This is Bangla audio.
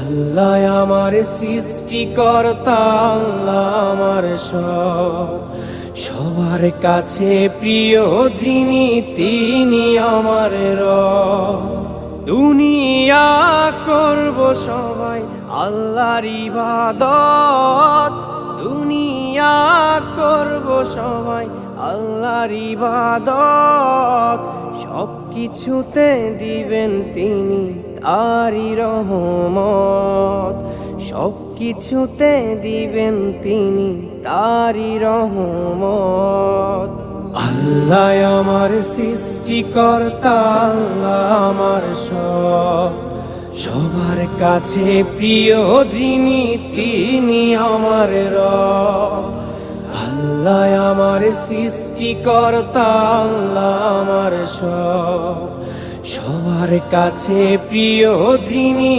আল্লাহ আমার সৃষ্টিকর্তা, আল্লাহ আমার সবার কাছে প্রিয় যিনি তিনি আমার রব। দুনিয়া করব সবাই আল্লাহর ইবাদত, দুনিয়া করব সবাই আল্লাহর ইবাদত। সব কিছুতে দিবেন তিনি তারই রহমত, সব কিছুতে দিবেন তিনি তারই রহমত। আল্লাহ আমার সৃষ্টিকর্তা, আল্লাহ আমার সবার কাছে প্রিয় যিনি তিনি আমার রব। আল্লাহ আমার সৃষ্টিকর্তা, আল্লাহ আমার সবার কাছে প্রিয় যিনি